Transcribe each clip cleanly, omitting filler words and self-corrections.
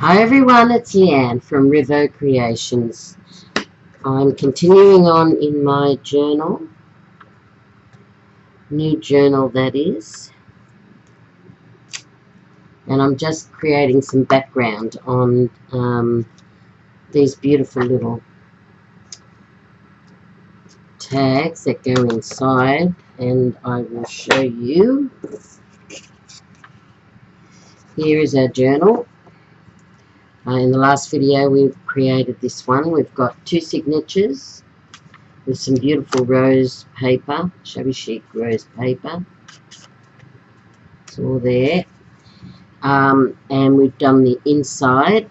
Hi everyone, it's Leanne from Rivo Creations. I'm continuing on in my journal, new journal that is, and I'm just creating some background on these beautiful little tags that go inside, and I will show you. Here is our journal. In the last video we created this one. We've got two signatures with some beautiful rose paper, shabby chic rose paper. It's all there. And we've done the inside.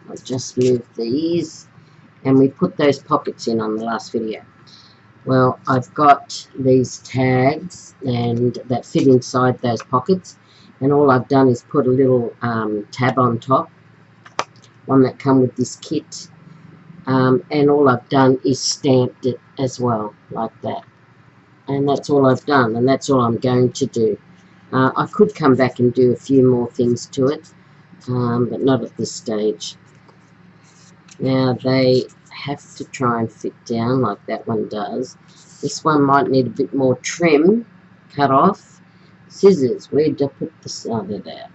I'll just move these, and we put those pockets in on the last video. Well, I've got these tags and that fit inside those pockets, and all I've done is put a little tab on top, one that come with this kit, and all I've done is stamped it as well, like that. And that's all I've done, and that's all I'm going to do. I could come back and do a few more things to it, but not at this stage. Now they have to try and fit down like that one does. This one might need a bit more trim, cut off. Scissors, where'd I put the side of that?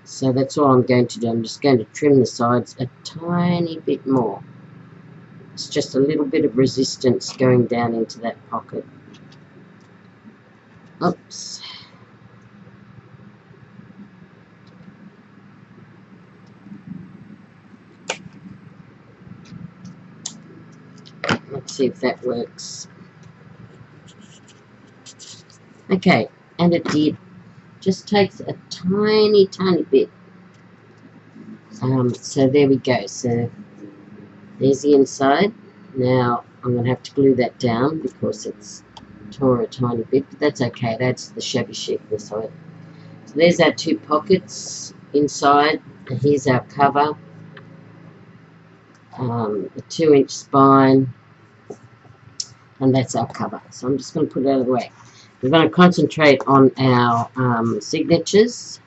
So that's all I'm going to do. I'm just going to trim the sides a tiny bit more. It's just a little bit of resistance going down into that pocket. Oops. Let's see if that works. Okay, and it did. Just takes a tiny bit. So there we go. So there's the inside. Now I'm going to have to glue that down because it's tore a tiny bit, but that's okay. It adds to the shabby chicness of it. So there's our two pockets inside, and here's our cover. A 2-inch spine, and that's our cover. So I'm just going to put it out of the way. We're going to concentrate on our signatures.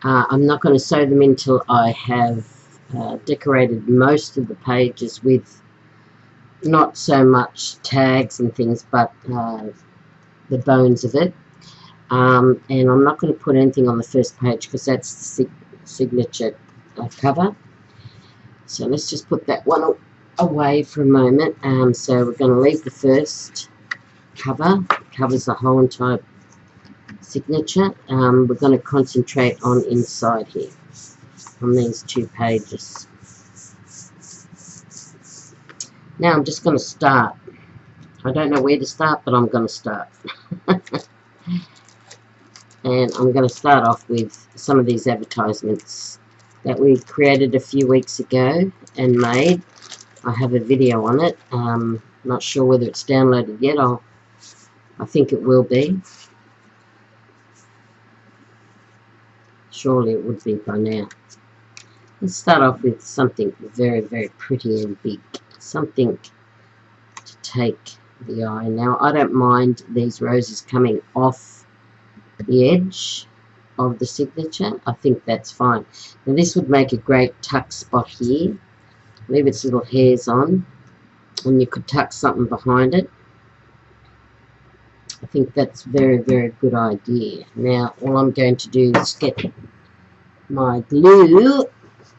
I'm not going to sew them until I have decorated most of the pages with not so much tags and things, but the bones of it. And I'm not going to put anything on the first page because that's the signature cover. So let's just put that one away for a moment. So we're going to leave the first cover. It covers the whole entire signature. We're going to concentrate on inside here, on these two pages. Now I'm just going to start. I don't know where to start, but I'm going to start. And I'm going to start off with some of these advertisements that we created a few weeks ago and made. I have a video on it. Not sure whether it's downloaded yet. I think it will be. Surely it would be by now. Let's start off with something very pretty and big. Something to take the eye. Now I don't mind these roses coming off the edge of the signature. I think that's fine. Now this would make a great tuck spot here. Leave its little hairs on, and you could tuck something behind it. I think that's very good idea. Now all I'm going to do is get my glue.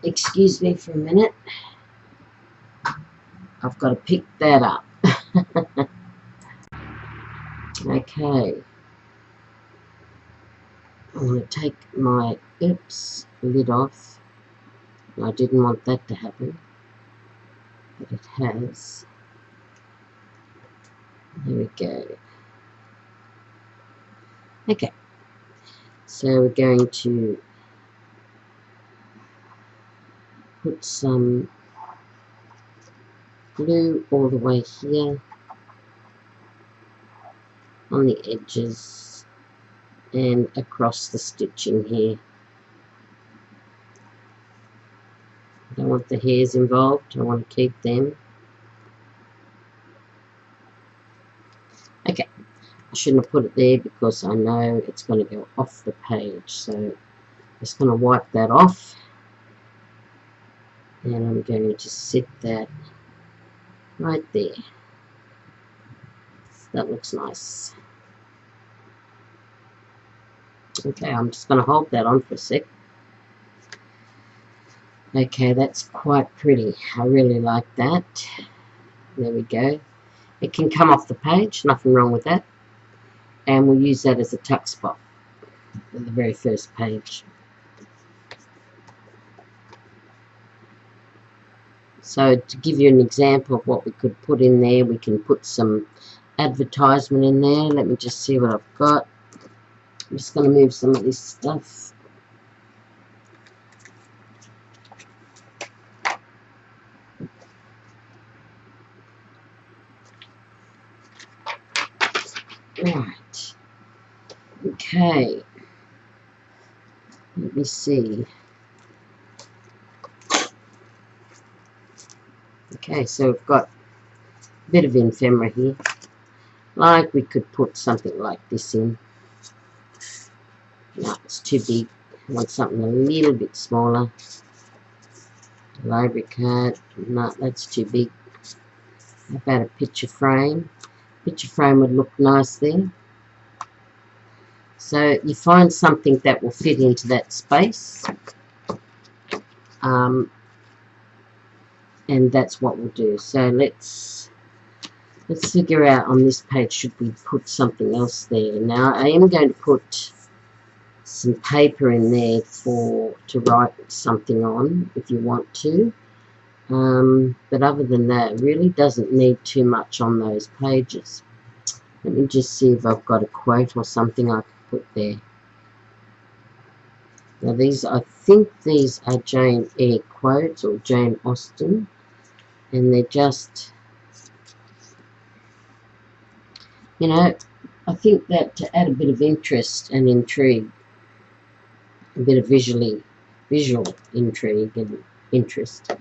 Excuse me for a minute. I've got to pick that up. Okay. I'm going to take my lid off. I didn't want that to happen, but it has. There we go. Okay. So we're going to put some glue all the way here on the edges and across the stitching here. I don't want the hairs involved. I want to keep them. Okay, I'll shouldn't have put it there because I know it's going to go off the page. So just going to wipe that off, and I'm going to set that right there. That looks nice. Okay, I'm just going to hold that on for a sec. Okay, that's quite pretty. I really like that. There we go. It can come off the page, nothing wrong with that. And we'll use that as a tuck spot for the very first page. So to give you an example of what we could put in there, we can put some advertisement in there. Let me just see what I've got. I'm just going to move some of this stuff. Right. Okay. Let me see. Okay, so we've got a bit of ephemera here. Like we could put something like this in. No, it's too big. I want something a little bit smaller. Library card. No, that's too big. How about a picture frame? Picture frame would look nice there. So you find something that will fit into that space. And that's what we'll do. So let's figure out on this page, should we put something else there. Now I am going to put some paper in there to write something on if you want to. But other than that, it really doesn't need too much on those pages. Let me just see if I've got a quote or something I can put there. Now these, I think these are Jane Eyre quotes or Jane Austen, and they're just, you know, I think that to add a bit of interest and intrigue, a bit of visual intrigue and interest,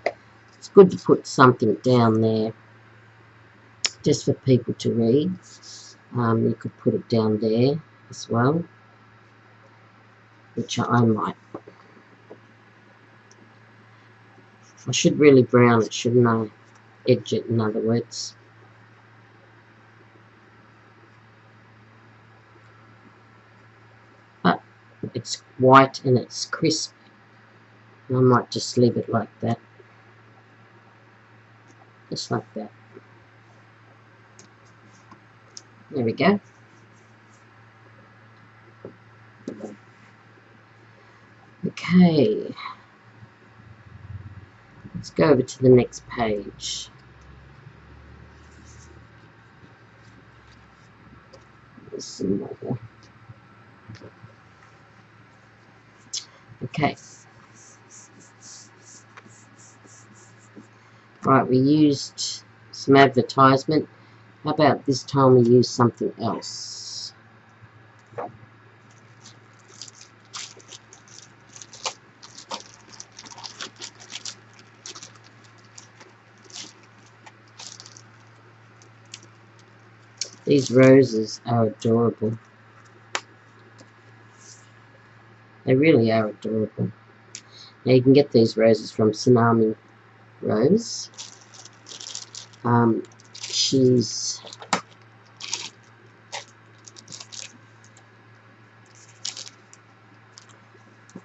it's good to put something down there just for people to read. You could put it down there as well, which I might. I should really brown it, shouldn't I? Edge it, in other words. But it's white and it's crisp. I might just leave it like that. Just like that. There we go. Okay. Let's go over to the next page. There's some more. Okay. Right, we used some advertisement. How about this time we use something else? These roses are adorable. They really are adorable. Now you can get these roses from Tsunami Rose. She's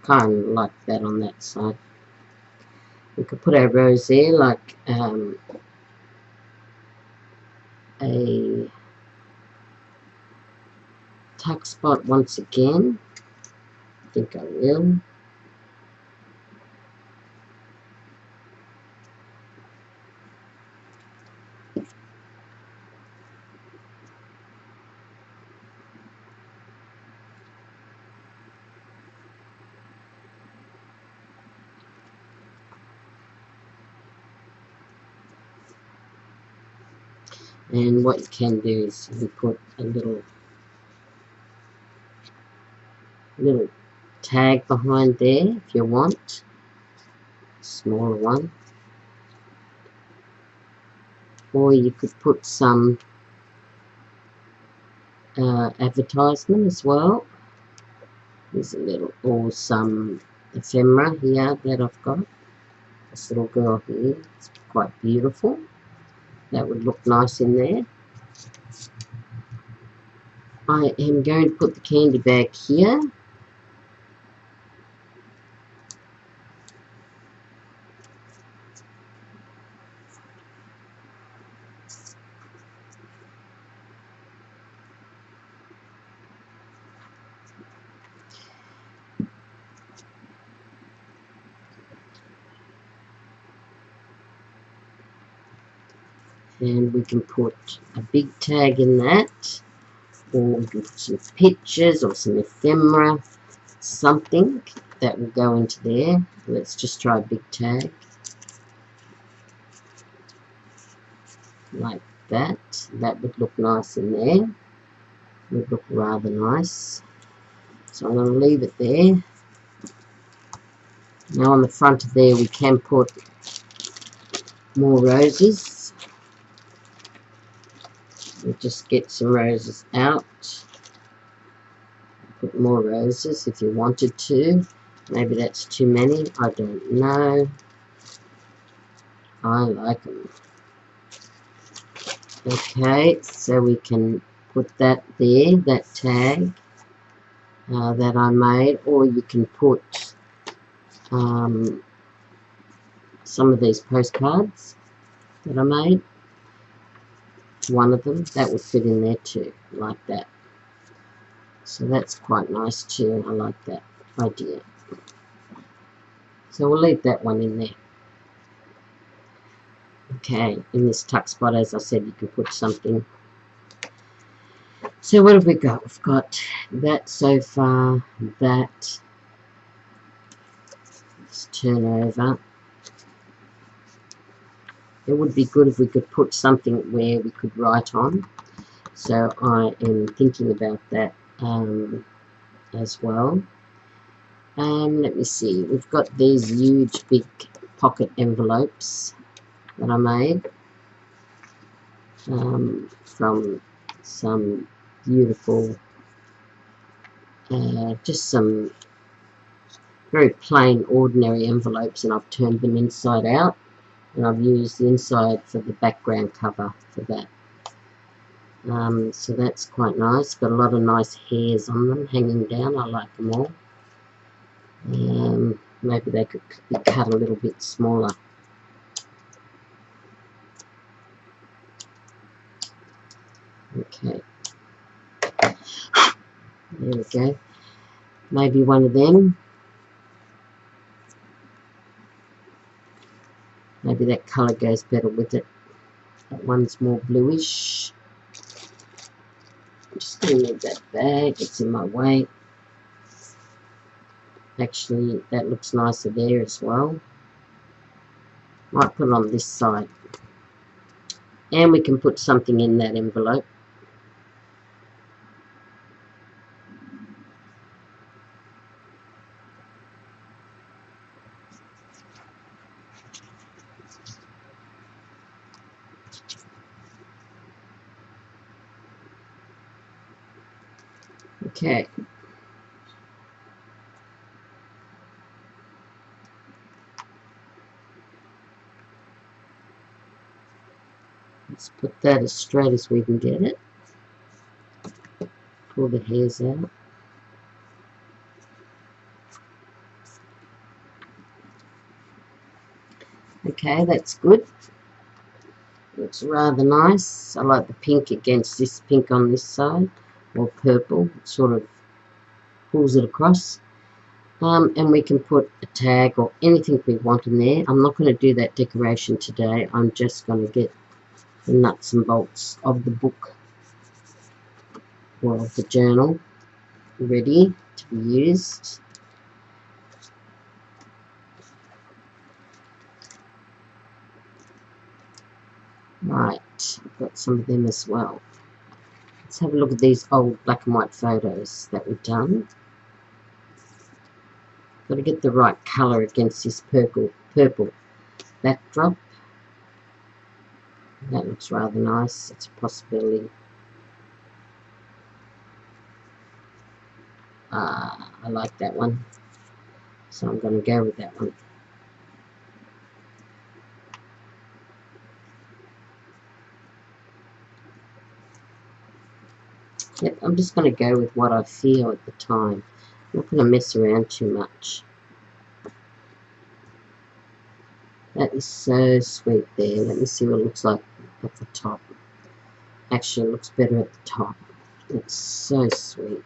kind of like that on that side. We could put our rose there like a tuck spot once again. I think I will. And what you can do is you put a little tag behind there if you want, a smaller one, or you could put some advertisement as well. There's a little awesome ephemera here that I've got. This little girl here, it's quite beautiful. That would look nice in there. I am going to put the candy bag here. And we can put a big tag in that, or we can put some pictures or some ephemera, something that will go into there. Let's just try a big tag like that. That would look nice in there. Would look rather nice. So I'm going to leave it there. Now on the front of there we can put more roses. We'll just get some roses out. Put more roses if you wanted to. Maybe that's too many. I don't know. I like them. Okay, so we can put that there, that tag that I made, or you can put some of these postcards that I made. One of them, that would fit in there too, like that. So that's quite nice too. I like that idea. So we'll leave that one in there. Okay, in this tuck spot, as I said, you can put something. So what have we got? We've got that so far, that. Let's turn over. It would be good if we could put something where we could write on. So I am thinking about that as well. Let me see. We've got these huge big pocket envelopes that I made from some beautiful, just some very plain, ordinary envelopes, and I've turned them inside out. And I've used the inside for the background cover for that. So that's quite nice. Got a lot of nice hairs on them hanging down. I like them all. Maybe they could be cut a little bit smaller. Okay. There we go. Maybe one of them. Maybe that colour goes better with it. That one's more bluish. I'm just going to move that bag. It's in my way. Actually, that looks nicer there as well. Might put it on this side. And we can put something in that envelope. Okay. Let's put that as straight as we can get it. Pull the hairs out. Okay, that's good. Looks rather nice. I like the pink against this pink on this side, or purple. It sort of pulls it across. And we can put a tag or anything we want in there. I'm not going to do that decoration today. I'm just going to get the nuts and bolts of the book or of the journal ready to be used. Right, I've got some of them as well. Let's have a look at these old black and white photos that we've done. Got to get the right colour against this purple backdrop. That looks rather nice. It's a possibility. I like that one, so I'm going to go with that one. Yep, I'm just going to go with what I feel at the time. I'm not going to mess around too much. That is so sweet there. Let me see what it looks like at the top. Actually, it looks better at the top. It's so sweet.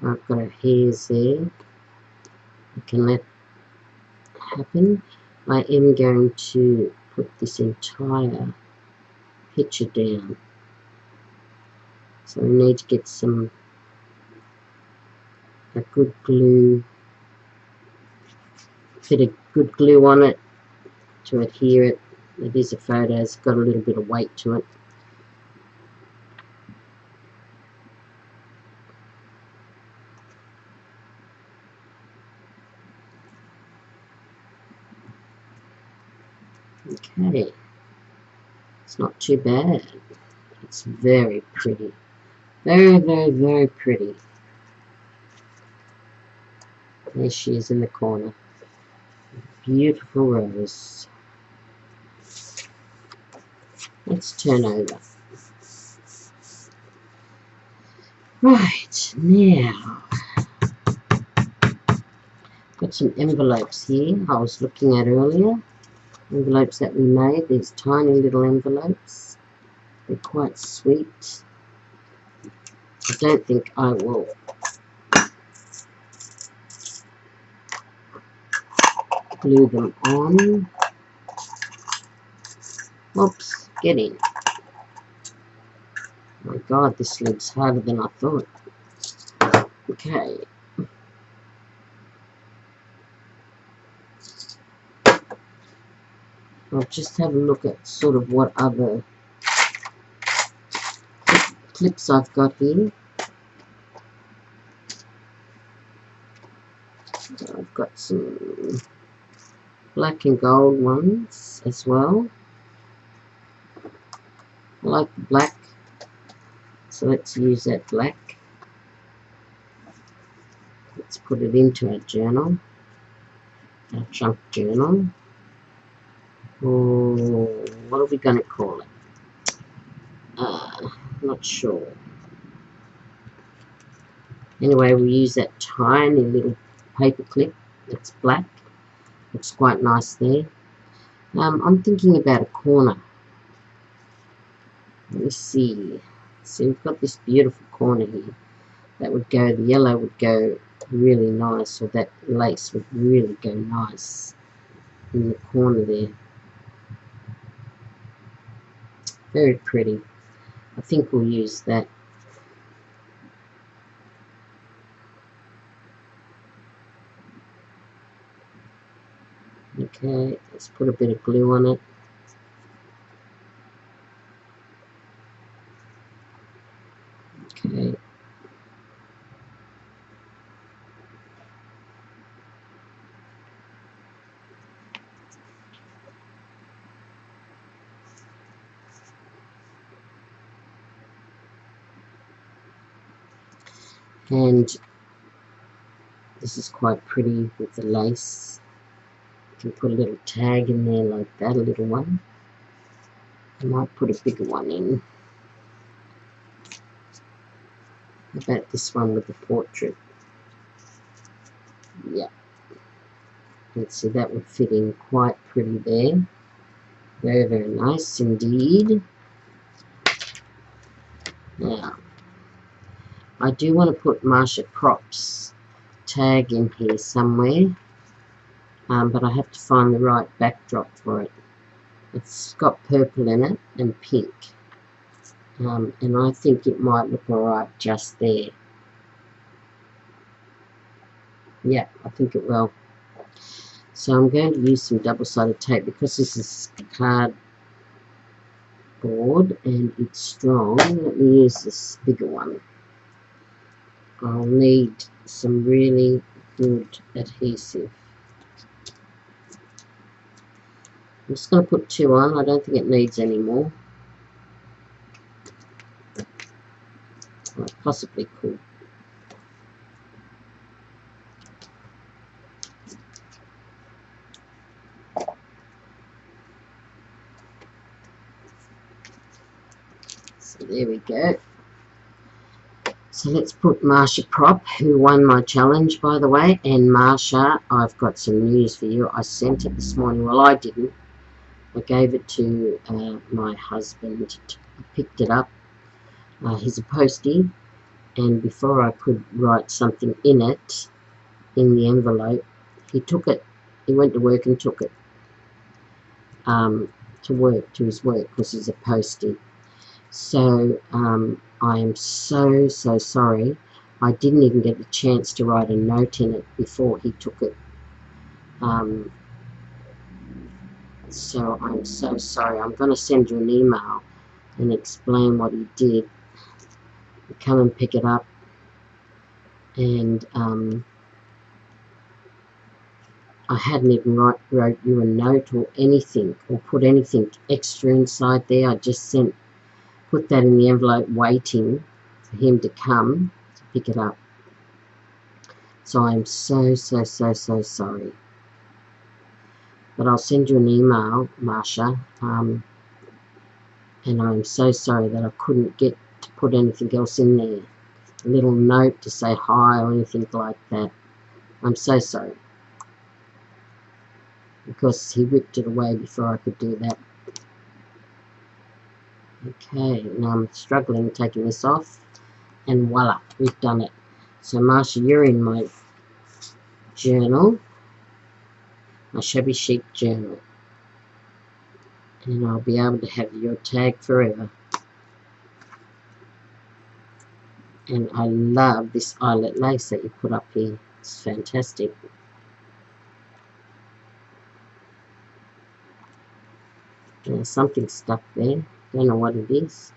I've got her hairs there. I can let happen. I am going to put this entire picture down. So we need to get a good glue, bit of good glue on it to adhere it. It is a photo, it's got a little bit of weight to it. Okay, it's not too bad. It's very pretty. Very, very, very pretty. There she is in the corner. Beautiful rose. Let's turn over. Right, now, got some envelopes here I was looking at earlier. Envelopes that we made, these tiny little envelopes. They're quite sweet. I don't think I will glue them on. Oops, get in. Oh my god, this lid's harder than I thought. Okay. I'll just have a look at sort of what other clips I've got here. I've got some black and gold ones as well. I like the black, so let's use that black. Let's put it into our journal, our chunk journal. Oh, what are we going to call it? Not sure. Anyway, we use that tiny little paper clip that's black. Looks quite nice there. I'm thinking about a corner. Let me see. See, we've got this beautiful corner here. That would go, the yellow would go really nice, or that lace would really go nice in the corner there. Very pretty. I think we'll use that. Okay, let's put a bit of glue on it. Okay. And this is quite pretty with the lace. You can put a little tag in there like that, a little one. I might put a bigger one in. How about this one with the portrait? Yeah. Let's see, that would fit in quite pretty there. Very, very nice indeed. Now, I do want to put Marsha Props tag in here somewhere, but I have to find the right backdrop for it. It's got purple in it and pink, and I think it might look alright just there. Yeah, I think it will. So I'm going to use some double-sided tape because this is cardboard and it's strong. Let me use this bigger one. I'll need some really good adhesive. I'm just going to put 2 on. I don't think it needs any more. I possibly could. There we go. So let's put Marsha Prop, who won my challenge, by the way. And Marsha, I've got some news for you. I sent it this morning. Well, I didn't. I gave it to my husband. He picked it up. He's a postie. And before I could write something in it, in the envelope, he took it. He went to work and took it to his work, because he's a postie. So I am so sorry. I didn't even get a chance to write a note in it before he took it. So I'm so sorry. I'm going to send you an email and explain what he did. Come and pick it up. And I hadn't even wrote you a note or anything, or put anything extra inside there. I just put that in the envelope, waiting for him to come to pick it up. So I'm so sorry. But I'll send you an email, Marsha, and I'm so sorry that I couldn't get to put anything else in there. A little note to say hi or anything like that. I'm so sorry. Because he whipped it away before I could do that. Okay, now I'm struggling taking this off. And voila, we've done it. So Marsha, you're in my journal. My Shabby Chic journal. And I'll be able to have your tag forever. And I love this eyelet lace that you put up here. It's fantastic. There's something stuck there. Don't know what it is.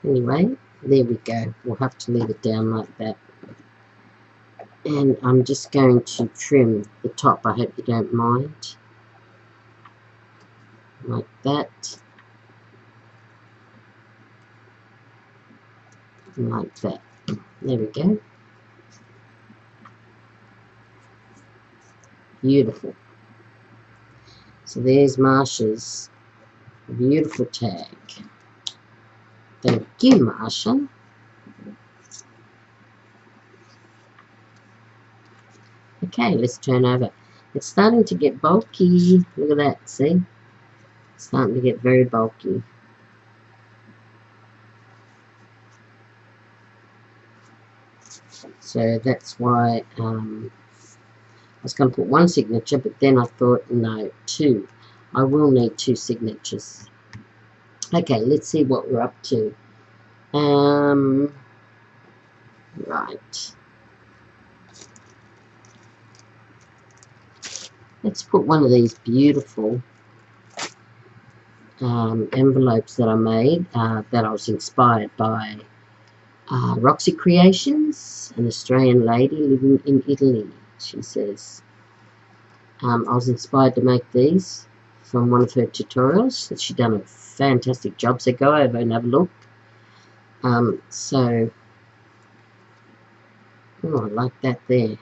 Anyway, there we go. We'll have to leave it down like that. And I'm just going to trim the top. I hope you don't mind. Like that. And like that. There we go. Beautiful. So there's Marsha's beautiful tag. Thank you, Marsha. Okay, let's turn over. It's starting to get bulky. Look at that, see? It's starting to get very bulky. So that's why I was going to put one signature, but then I thought, no, two. I will need two signatures. Okay, let's see what we're up to. Right. Let's put one of these beautiful envelopes that I made, that I was inspired by Roxy Creations, an Australian lady living in Italy, she says. I was inspired to make these from one of her tutorials that she'd done a fantastic job, so go over and have a look. So, oh, I like that there.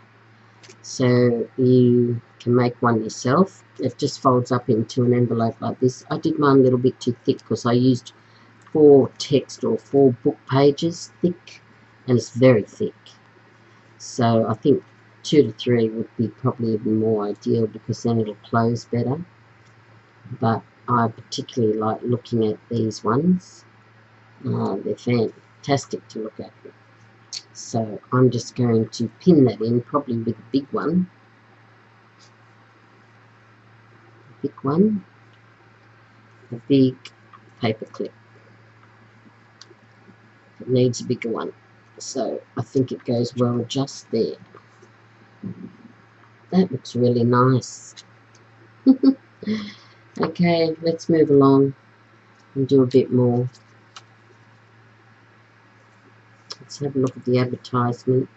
So you can make one yourself. It just folds up into an envelope like this. I did mine a little bit too thick because I used 4 text or 4 book pages thick, and it's very thick. So I think 2 to 3 would be probably even more ideal, because then it'll close better. But I particularly like looking at these ones. They're fantastic to look at. So I'm just going to pin that in, probably with a big one. A big paper clip. It needs a bigger one. So I think it goes well just there. That looks really nice. Okay, let's move along and do a bit more. Let's have a look at the advertisement.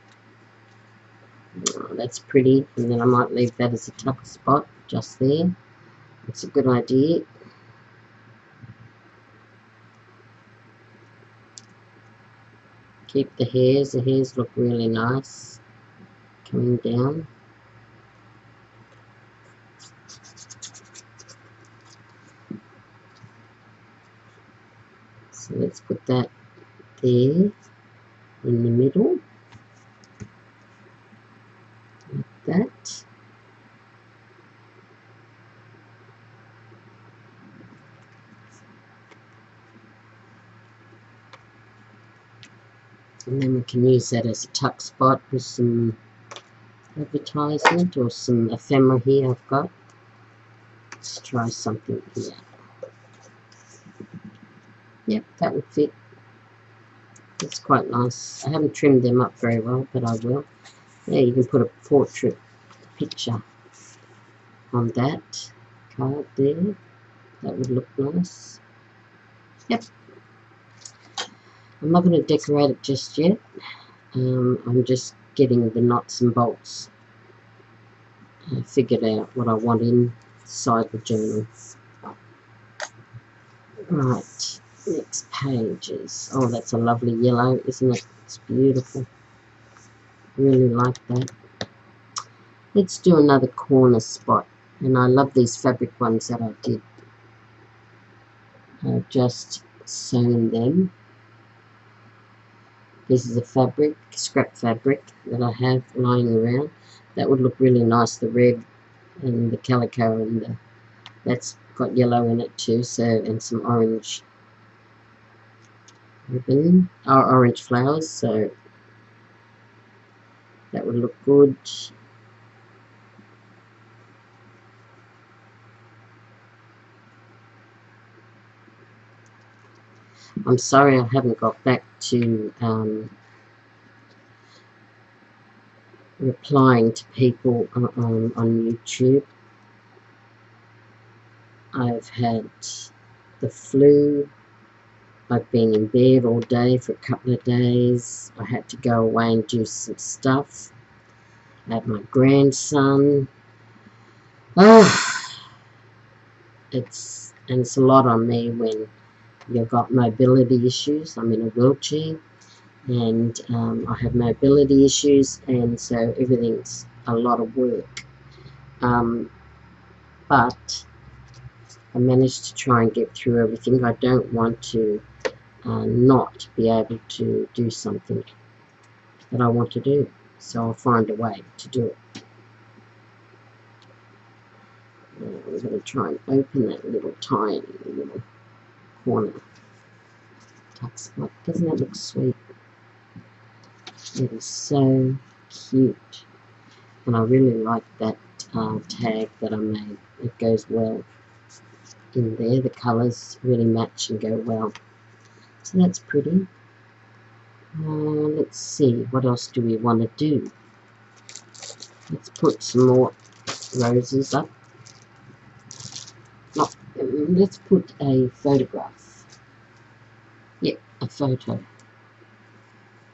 Oh, that's pretty. And then I might leave that as a tuck spot just there. It's a good idea. Keep the hairs. The hairs look really nice coming down. So let's put that there in the middle, like that. And then we can use that as a tuck spot with some advertisement or some ephemera here I've got. Let's try something here. Yep, that would fit. It's quite nice. I haven't trimmed them up very well, but I will. Yeah, you can put a portrait picture on that card there. That would look nice. Yep. I'm not going to decorate it just yet. I'm just getting the nuts and bolts. I figured out what I want inside the journal. Right, next pages. Oh, that's a lovely yellow, isn't it? It's beautiful. Really like that. Let's do another corner spot. And I love these fabric ones that I did. I've just sewn them. This is a fabric, scrap fabric that I have lying around. That would look really nice, the red and the calico, and that's got yellow in it too, so, and some orange ribbon, or orange flowers, so that would look good. I'm sorry I haven't got back to replying to people on YouTube. I've had the flu. I've been in bed all day for a couple of days. I had to go away and do some stuff. I had my grandson. It's a lot on me when you've got mobility issues. I'm in a wheelchair, and I have mobility issues, and so everything's a lot of work. But I managed to try and get through everything. I don't want to not be able to do something that I want to do, so I'll find a way to do it. I'm going to try and open that little tiny little corner tuck spot. Doesn't that look sweet? It is so cute, and I really like that tag that I made. It goes well in there. The colours really match and go well, so that's pretty. Let's see, what else do we want to do? Let's put some more roses up. No, let's put a photograph. Yep, a photo.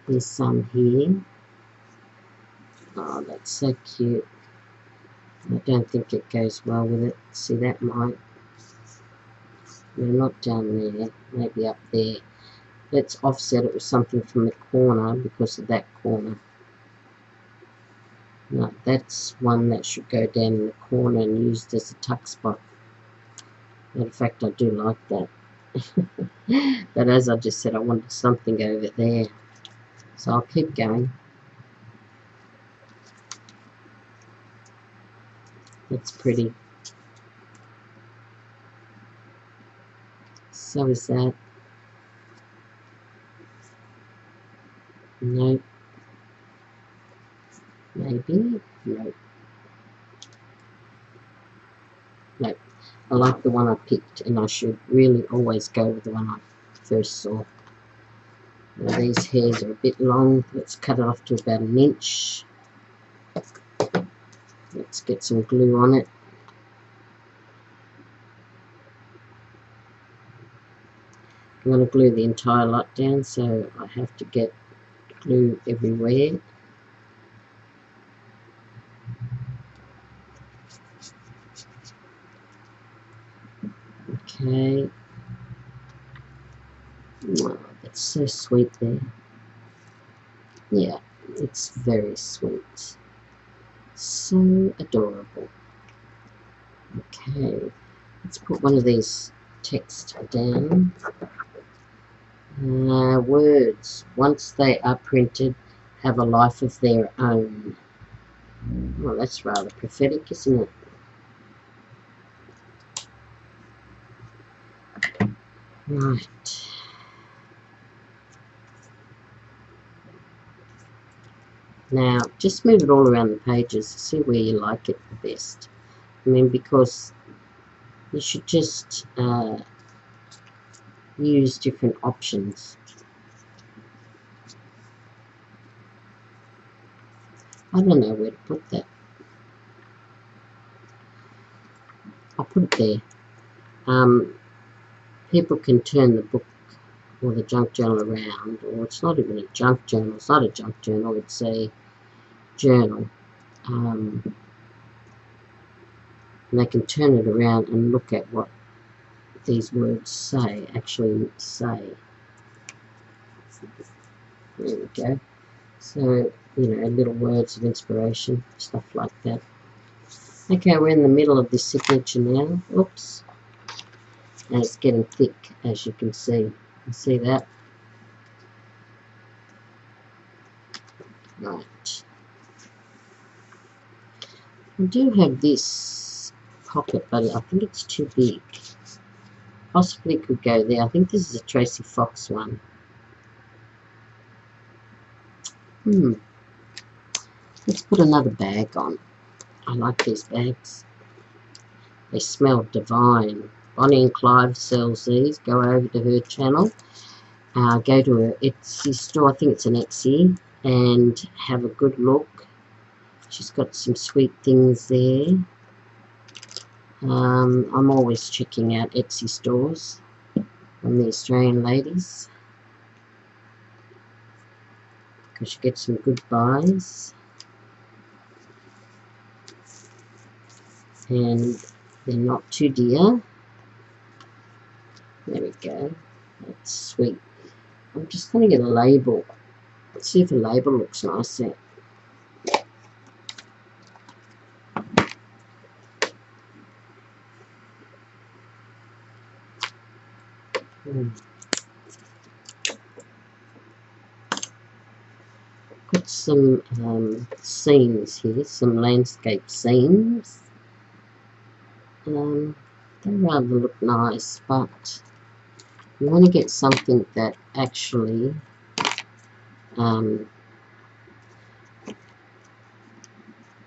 There's some here. Oh, that's so cute. I don't think it goes well with it. See, that might. No, not down there. Maybe up there. Let's offset it with something from the corner because of that corner. No, that's one that should go down in the corner and used as a tuck spot. In fact, I do like that. But as I just said, I wanted something over there. So I'll keep going. That's pretty. So is that. Nope. Maybe. Nope. Nope. I like the one I picked, and I should really always go with the one I first saw. Now these hairs are a bit long. Let's cut it off to about 1 inch. Let's get some glue on it. I'm going to glue the entire lot down, so I have to get glue everywhere. Okay. Oh, that's so sweet there. Yeah, it's very sweet. So adorable. Okay, let's put one of these text down. Words, once they are printed, have a life of their own. Well, that's rather prophetic, isn't it? Right. Now, just move it all around the pages, see where you like it the best. I mean, because you should just use different options. I don't know where to put that. I'll put it there. People can turn the book or the junk journal around, or it's not even a junk journal. It's not a junk journal, it's a journal. And they can turn it around and look at what these words actually say. There we go. So, you know, little words of inspiration, stuff like that. Okay, we're in the middle of this signature now. Oops. And it's getting thick, as you can see. You see that? Right. I do have this pocket, but I think it's too big. Possibly could go there. I think this is a Tracy Fox one. Let's put another bag on. I like these bags. They smell divine. Bonnie and Clive sells these. Go over to her channel. Go to her Etsy store. I think it's an Etsy. And have a good look. She's got some sweet things there. I'm always checking out Etsy stores from the Australian ladies, because you get some good buys. And they're not too dear. There we go. That's sweet. I'm just going to get a label. Let's see if the label looks nice there. Got some scenes here, some landscape scenes. They rather look nice, but you want to get something that actually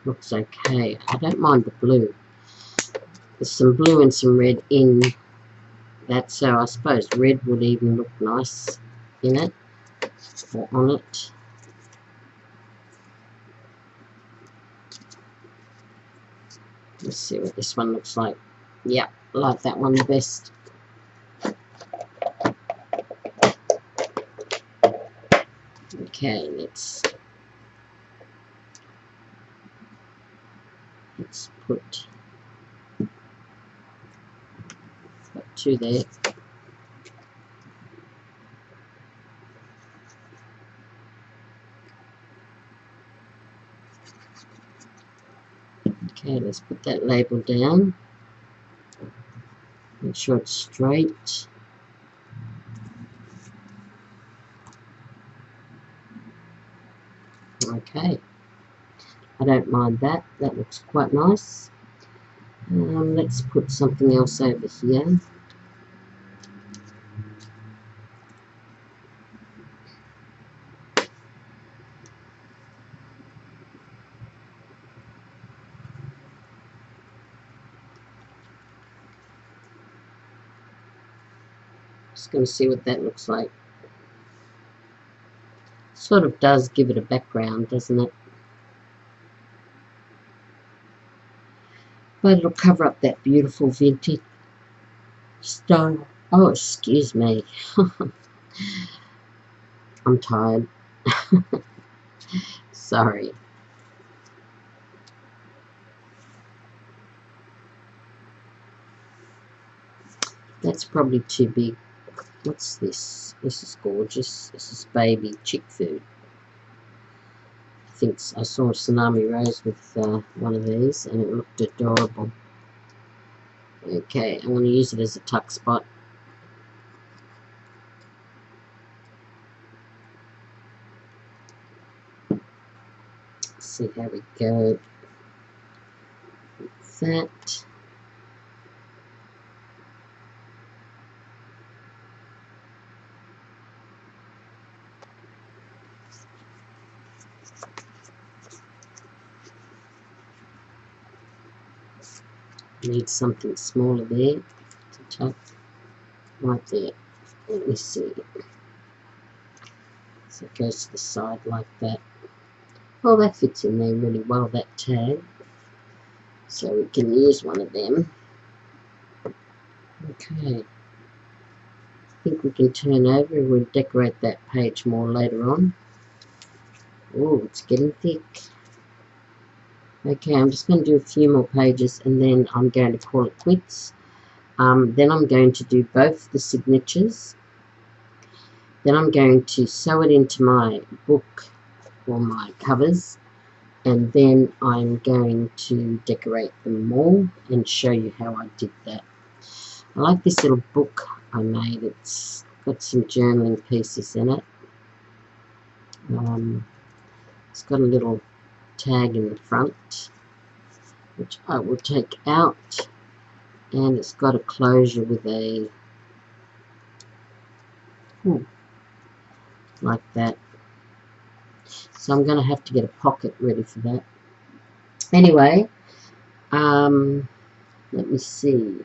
looks okay. I don't mind the blue. There's some blue and some red in that, so I suppose red would even look nice in it or on it. Let's see what this one looks like. Yeah, I like that one the best. Okay, let's put two there. Okay, let's put that label down. Make sure it's straight. Okay, I don't mind that. That looks quite nice. Let's put something else over here. Just going to see what that looks like. Sort of does give it a background, doesn't it? But it'll cover up that beautiful vintage style. Oh, excuse me. I'm tired. Sorry. That's probably too big. What's this? This is gorgeous. This is baby chick food. I think I saw a Tsunami Rose with one of these and it looked adorable. Okay, I'm going to use it as a tuck spot. see how we go with that. Need something smaller there to tuck right there. Let me see. So it goes to the side like that. Oh, that fits in there really well, that tag. So we can use one of them. Okay. I think we can turn over and we'll decorate that page more later on. Oh, it's getting thick. Okay, I'm just going to do a few more pages and then I'm going to call it quits. Then I'm going to do both the signatures. Then I'm going to sew it into my book or my covers. And then I'm going to decorate them all and show you how I did that. I like this little book I made. It's got some journaling pieces in it. It's got a little tag in the front, which I will take out, and it's got a closure with a like that. So I'm going to have to get a pocket ready for that. Anyway, let me see.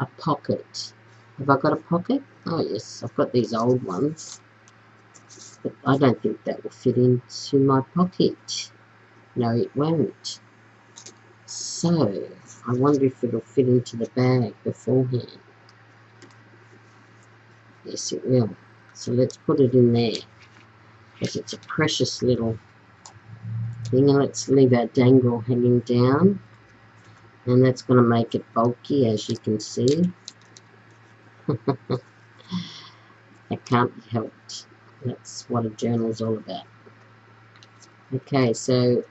A pocket. Have I got a pocket? Oh yes, I've got these old ones. But I don't think that will fit into my pocket. No, it won't. So, I wonder if it'll fit into the bag beforehand. Yes, it will. So let's put it in there. Because it's a precious little thing. And let's leave our dangle hanging down. And that's going to make it bulky, as you can see. That can't be helped. That's what a journal is all about. Okay, so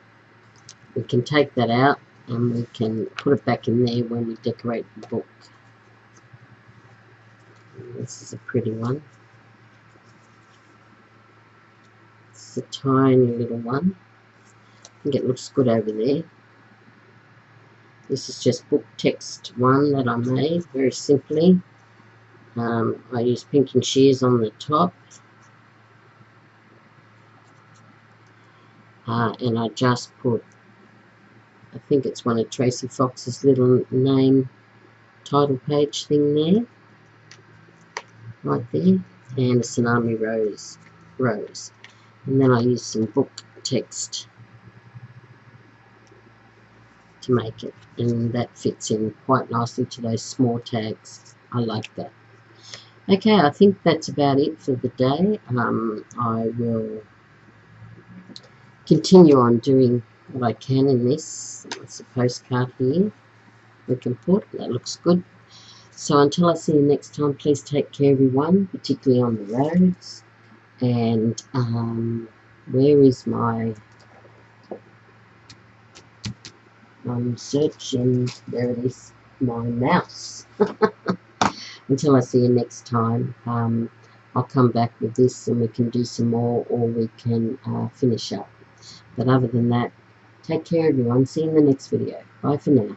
we can take that out and we can put it back in there when we decorate the book. This is a pretty one. It's a tiny little one. I think it looks good over there. This is just book text one that I made very simply. I used pink and shears on the top. And I just put, I think it's one of Tracy Fox's little name title page thing there. Right there. And a tsunami rose. And then I used some book text to make it. And that fits in quite nicely to those small tags. I like that. Okay, I think that's about it for the day. I will continue on doing what I can in this. It's a postcard here we can put. That looks good. So until I see you next time, please take care, everyone, particularly on the roads. And where is my... I'm searching, there it is, my mouse. Until I see you next time, I'll come back with this and we can do some more, or we can finish up. But other than that, take care everyone. See you in the next video. Bye for now.